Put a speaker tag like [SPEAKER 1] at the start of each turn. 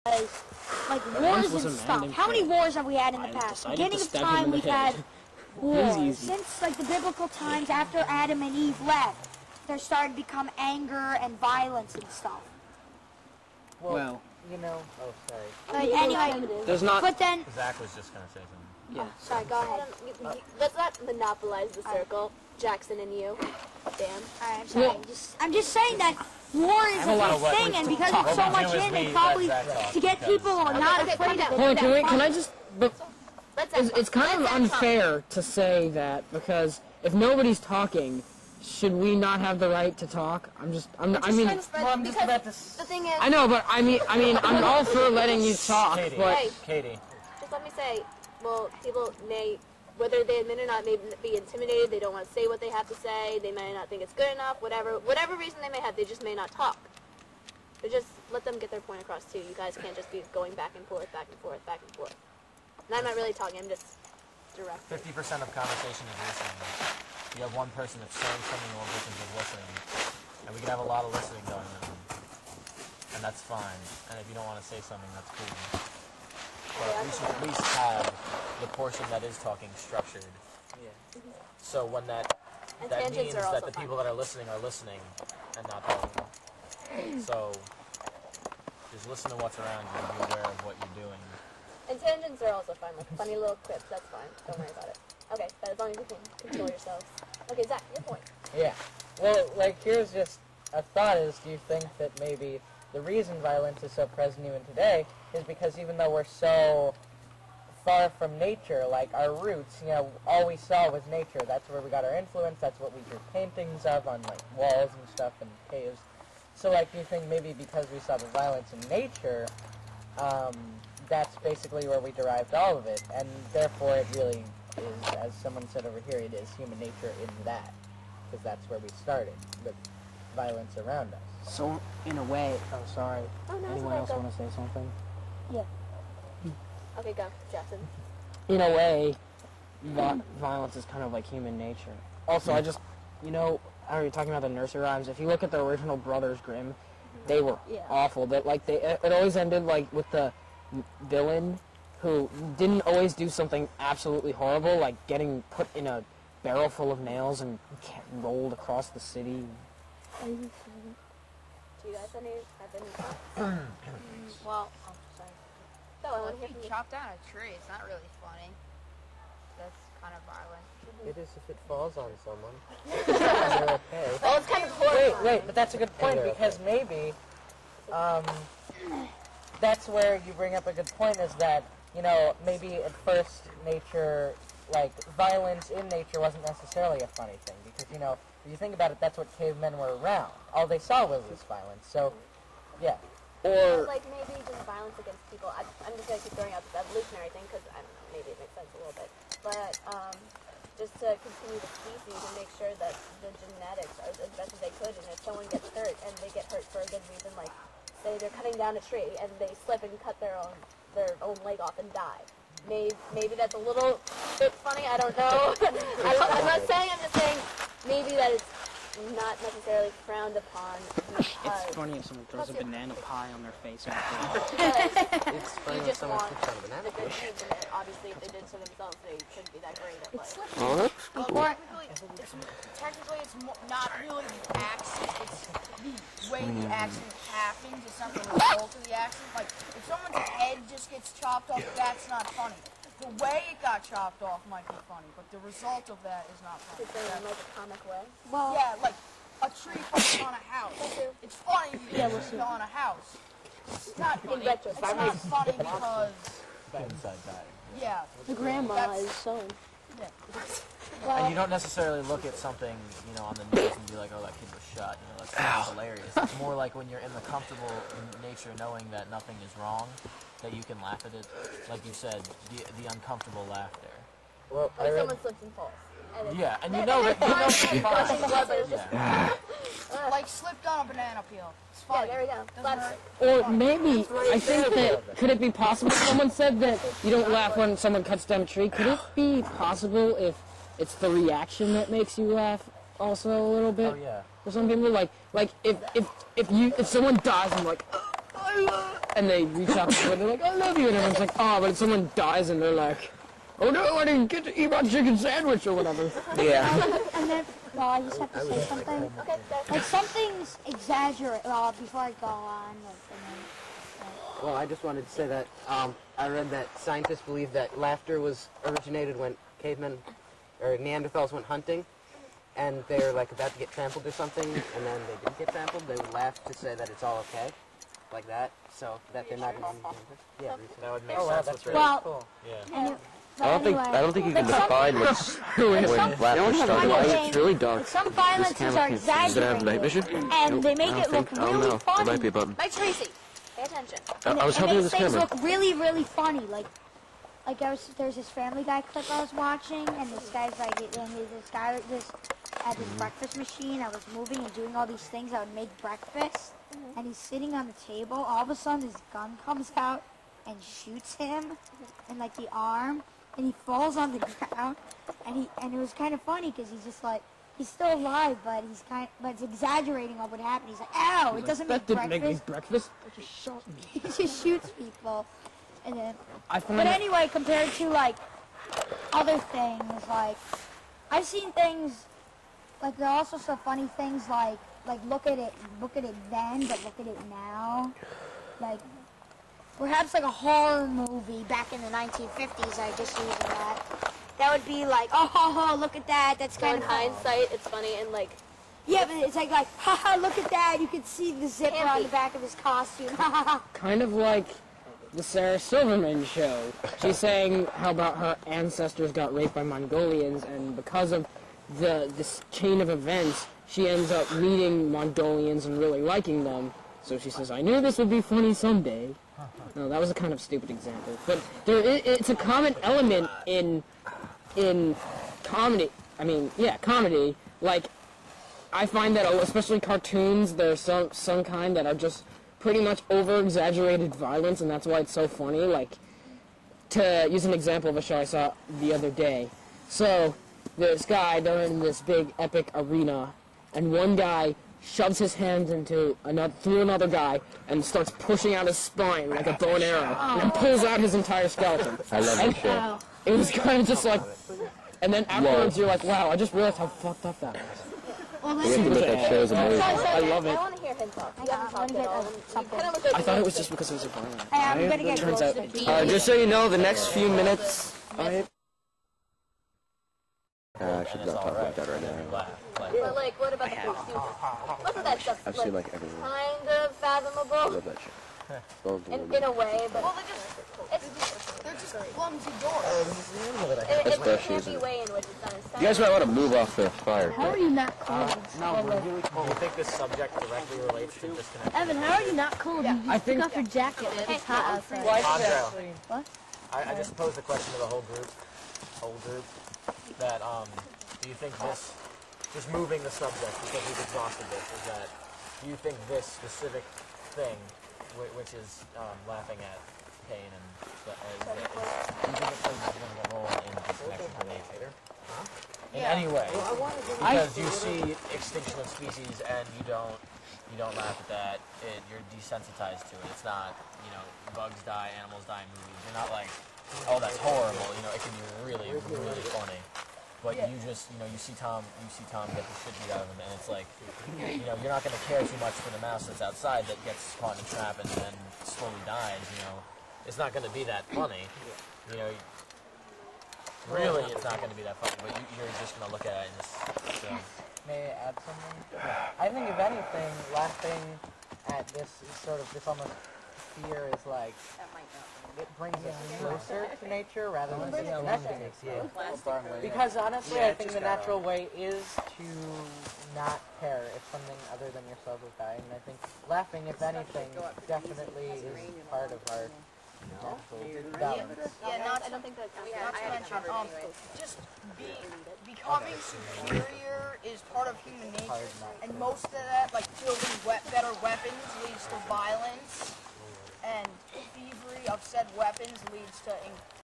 [SPEAKER 1] like wars and stuff. How many wars have we had in the past? Beginning of time, we've had wars. Since like the biblical times, after Adam and Eve left, there started to become anger and violence and stuff.
[SPEAKER 2] Well,
[SPEAKER 3] you know. Oh, sorry.
[SPEAKER 1] Anyway,
[SPEAKER 2] there's not.
[SPEAKER 1] But then.
[SPEAKER 4] Zach was just gonna say something.
[SPEAKER 1] Yeah. Sorry. Go ahead.
[SPEAKER 5] Let's not monopolize the circle. Jackson and you. Damn.
[SPEAKER 1] Alright, I'm sorry. I'm just saying that war is a big thing, and because it's so much in it, probably to get people not afraid of it.
[SPEAKER 2] Hold on, can I just? It's kind of unfair to say that because if nobody's talking, should we not have the right to talk? I'm just about to.
[SPEAKER 5] The thing is.
[SPEAKER 2] I know, but I mean, I'm all for letting you talk,
[SPEAKER 4] Katie,
[SPEAKER 2] but.
[SPEAKER 4] Katie.
[SPEAKER 5] Just let me say, well, people may. Whether they admit or not, may be intimidated. They don't want to say what they have to say. They may not think it's good enough. Whatever reason they may have, they just may not talk. So just let them get their point across too. You guys can't just be going back and forth, back and forth, back and forth. And I'm not really talking. I'm just direct.
[SPEAKER 4] 50% of conversation is listening. You have one person that's saying something, and one person is listening, and we can have a lot of listening going on, and that's fine. And if you don't want to say something, that's cool. But we should at least have the portion that is talking structured. Yeah. So when that means that the people that are listening and not talking. So just listen to what's around you and be aware of what you're doing.
[SPEAKER 5] And tangents are also fine, like funny little quips. That's fine. Don't worry about it. Okay, but as long as you can control yourselves. Okay, Zach, your point.
[SPEAKER 3] Yeah. Well, like here's just a thought: is do you think that maybe the reason violence is so present even today is because even though we're so far from nature, like our roots, you know, all we saw was nature. That's where we got our influence. That's what we drew paintings of on like walls and stuff and caves. So like, do you think maybe because we saw the violence in nature, that's basically where we derived all of it, and therefore it really is, as someone said over here, it is human nature in that, because that's where we started, with violence around us.
[SPEAKER 2] So, in a way, I'm sorry.
[SPEAKER 5] Oh, no,
[SPEAKER 2] Anyone else want to say something?
[SPEAKER 1] Yeah.
[SPEAKER 5] Okay, go, Jackson.
[SPEAKER 2] In a way, violence is kind of like human nature. Also, I just, you know, I know you're talking about the nursery rhymes. If you look at the original Brothers Grimm, they were awful. That like it always ended like with the villain who didn't always do something absolutely horrible, like getting put in a barrel full of nails and rolled across the city.
[SPEAKER 5] Do you guys have any?
[SPEAKER 6] Well, I'm sorry.
[SPEAKER 5] So I want to hear from you.
[SPEAKER 6] Chop down a tree. It's not really funny. That's kind of violent.
[SPEAKER 3] It is if it falls on someone. Okay.
[SPEAKER 5] Well, it's kind of horrifying.
[SPEAKER 3] Wait, but that's a good point because maybe that's where you bring up a good point is that, you know, maybe at first nature, like violence in nature wasn't necessarily a funny thing because, you know, if you think about it, that's what cavemen were around. All they saw was this violence. So, yeah.
[SPEAKER 5] Or like maybe just violence against people. I'm just going to keep throwing out this evolutionary thing because, I don't know, maybe it makes sense a little bit. But just to continue the species and make sure that the genetics are as best as they could. And if someone gets hurt and they get hurt for a good reason, like say they're cutting down a tree and they slip and cut their own leg off and die. Maybe that's a little bit funny. I don't know. I'm not saying. I'm just saying maybe that it's not necessarily frowned upon.
[SPEAKER 2] It's funny if someone throws a banana pie on their face.
[SPEAKER 3] It's funny
[SPEAKER 5] You
[SPEAKER 3] when
[SPEAKER 5] just
[SPEAKER 3] someone
[SPEAKER 5] want
[SPEAKER 3] puts on a banana
[SPEAKER 5] the good
[SPEAKER 3] peel.
[SPEAKER 5] things in it. Obviously, if they did to themselves, they shouldn't be that great at life.
[SPEAKER 6] Well, technically, it's not really the action. It's the way the action happens. It's not the result of the action. Like, if someone's head just gets chopped off, that's not funny. The way it got chopped off might be funny, but the result of that is not funny.
[SPEAKER 5] It's in like a comic way.
[SPEAKER 1] Well,
[SPEAKER 6] Yeah, like a tree falling on a house. It's funny if you just on a house. It's not funny. It's not funny because
[SPEAKER 4] Inside that.
[SPEAKER 6] yeah.
[SPEAKER 1] the grandma is son.
[SPEAKER 4] And you don't necessarily look at something, you know, on the news and be like, oh, that kid was shot. You know, that's hilarious. It's more like when you're in the comfortable nature knowing that nothing is wrong, that you can laugh at it. Like you said, the uncomfortable laughter.
[SPEAKER 3] Well,
[SPEAKER 5] Like someone slips and falls. And
[SPEAKER 4] Yeah, and you know that it's fine.
[SPEAKER 6] Like slipped on a banana peel. It's
[SPEAKER 5] Yeah,
[SPEAKER 6] funny.
[SPEAKER 5] there we go.
[SPEAKER 6] Doesn't
[SPEAKER 5] That's
[SPEAKER 6] hurt.
[SPEAKER 2] Or maybe, I think that, could it be possible, someone said that you don't laugh when someone cuts down a tree. Could it be possible if it's the reaction that makes you laugh also a little bit?
[SPEAKER 4] Oh, yeah.
[SPEAKER 2] For some people, like if someone dies, I'm like, and they reach out to them, they're like, I love you, and everyone's like, oh, but if someone dies and they're like, oh no, I didn't get to eat my chicken sandwich or whatever.
[SPEAKER 7] Yeah.
[SPEAKER 1] And then, I just have to say something. Like, something's exaggerated. Before I go on,
[SPEAKER 7] Well, I just wanted to say that I read that scientists believe that laughter was originated when cavemen or Neanderthals went hunting, and they were like about to get trampled or something, and then they didn't get trampled. They would laugh to say that it's all okay, like that, so that they're not in any danger. Yeah,
[SPEAKER 4] That would make
[SPEAKER 3] Oh, wow,
[SPEAKER 4] sense
[SPEAKER 3] that's
[SPEAKER 4] with
[SPEAKER 3] really
[SPEAKER 1] Well-
[SPEAKER 3] cool.
[SPEAKER 4] Yeah.
[SPEAKER 8] I don't think you can define what's when laughter started. It's really dark.
[SPEAKER 1] some violences are
[SPEAKER 8] Does it have night
[SPEAKER 1] exaggerated,
[SPEAKER 8] vision?
[SPEAKER 1] and they make
[SPEAKER 8] I
[SPEAKER 1] it
[SPEAKER 8] don't
[SPEAKER 1] look
[SPEAKER 8] think. I don't
[SPEAKER 1] really
[SPEAKER 8] know.
[SPEAKER 1] funny.
[SPEAKER 8] There might be a button.
[SPEAKER 5] Mike Tracy, pay attention.
[SPEAKER 8] I was
[SPEAKER 1] and
[SPEAKER 8] helping
[SPEAKER 1] it
[SPEAKER 8] with
[SPEAKER 1] makes
[SPEAKER 8] this
[SPEAKER 1] things
[SPEAKER 8] camera.
[SPEAKER 1] look really, really funny. Like there's this Family Guy clip I was watching, and this guy's like, this guy just at his breakfast machine. I was moving and doing all these things. I would make breakfast, and he's sitting on the table. All of a sudden, his gun comes out and shoots him in like the arm, and he falls on the ground. And it was kind of funny because he's just like, he's still alive, but but it's exaggerating on what happened. He's like, ow! It doesn't make
[SPEAKER 2] That didn't
[SPEAKER 1] breakfast.
[SPEAKER 2] make me breakfast. It just shot me.
[SPEAKER 1] He just shoots people, and then.
[SPEAKER 2] I find
[SPEAKER 1] But
[SPEAKER 2] that-
[SPEAKER 1] anyway, compared to like other things, like I've seen things like there are also some funny things like look at it then, but look at it now. Like perhaps like a horror movie back in the 1950s. I just used that. That would be like, oh, look at that. That's
[SPEAKER 5] So
[SPEAKER 1] kind
[SPEAKER 5] in
[SPEAKER 1] of
[SPEAKER 5] hindsight, it's funny and like
[SPEAKER 1] yeah, but it's like haha, look at that. You can see the zipper on the back of his costume.
[SPEAKER 2] kind of like the Sarah Silverman show. She's saying how about her ancestors got raped by Mongolians, and because of this chain of events, she ends up meeting Mongolians and really liking them. So she says, I knew this would be funny someday. No, that was a kind of stupid example. But it's a common element in comedy. I mean, yeah, comedy. Like, I find that, especially cartoons, there's some kind that are just pretty much over-exaggerated violence, and that's why it's so funny. Like, to use an example of a show I saw the other day. So, this guy, they're in this big, epic arena, and one guy shoves his hand through another guy and starts pushing out his spine like a bow and arrow, and then pulls out his entire skeleton.
[SPEAKER 8] I love that show.
[SPEAKER 2] It was kind of just like, and then afterwards you're like, wow, I just realized how fucked up that was.
[SPEAKER 1] Well,
[SPEAKER 8] We have to admit that show is amazing.
[SPEAKER 2] I love
[SPEAKER 5] I
[SPEAKER 2] it.
[SPEAKER 5] want to hear him talk. You
[SPEAKER 1] Yeah,
[SPEAKER 5] haven't
[SPEAKER 1] I wanna
[SPEAKER 5] talked
[SPEAKER 1] get
[SPEAKER 5] at all.
[SPEAKER 1] a-
[SPEAKER 5] You
[SPEAKER 1] something.
[SPEAKER 5] kind of look like
[SPEAKER 2] I thought it was just because it was a violent.
[SPEAKER 1] I'm gonna get
[SPEAKER 2] Turns
[SPEAKER 1] close
[SPEAKER 2] out-
[SPEAKER 1] to being.
[SPEAKER 7] just so you know, the next few minutes.
[SPEAKER 8] I should not talk about that right
[SPEAKER 4] You
[SPEAKER 8] now.
[SPEAKER 4] laugh. Like,
[SPEAKER 5] But like, what about the food stupid? Most of that stuff's
[SPEAKER 8] I've seen like everyone.
[SPEAKER 5] kind of
[SPEAKER 8] I
[SPEAKER 5] fathomable
[SPEAKER 8] love that show. Well,
[SPEAKER 5] in a way, but
[SPEAKER 6] Well,
[SPEAKER 5] it's
[SPEAKER 6] they're just clumsy doors.
[SPEAKER 5] it's a
[SPEAKER 8] Especially
[SPEAKER 5] campy way in which it's done. It's
[SPEAKER 8] You guys might want to move off the fire.
[SPEAKER 9] How are you not cold?
[SPEAKER 4] do you think this subject directly relates to disconnection?
[SPEAKER 9] Evan, how are you not cold? You
[SPEAKER 2] I
[SPEAKER 9] took
[SPEAKER 2] think-
[SPEAKER 9] off your jacket. It's hot outside.
[SPEAKER 3] Well, I think
[SPEAKER 4] Andrea.
[SPEAKER 3] actually,
[SPEAKER 9] What?
[SPEAKER 4] I just posed the question to the whole group, that do you think this, just moving the subject because we've exhausted this, is that, do you think this specific thing, which is laughing at pain and do you think it plays a significant role in disconnection from nature? In any way? Because you see extinction of species and you don't laugh at that, you're desensitized to it. It's not, bugs die, animals die in movies. You're not like, oh, that's horrible. It can be really, really funny. But you just, you see Tom get the shit beat out of him, and it's like, you're not going to care too much for the mouse that's outside that gets caught in a trap and then slowly dies. It's not going to be that funny. Really, it's not going to be that funny. But you're just going to look at it and just.
[SPEAKER 3] may I add something? I think if anything, laughing at this almost fear is like, it brings us closer to nature rather than disconnecting it. Because honestly, I think the natural way is to not care if something other than yourself is dying. And I think laughing, if anything, definitely is part of our natural balance.
[SPEAKER 6] Yeah, not
[SPEAKER 5] I don't think that's
[SPEAKER 6] not to mention, just becoming superior is part of human nature, and most of that, like building better weapons, leads to violence, and thievery of said weapons leads to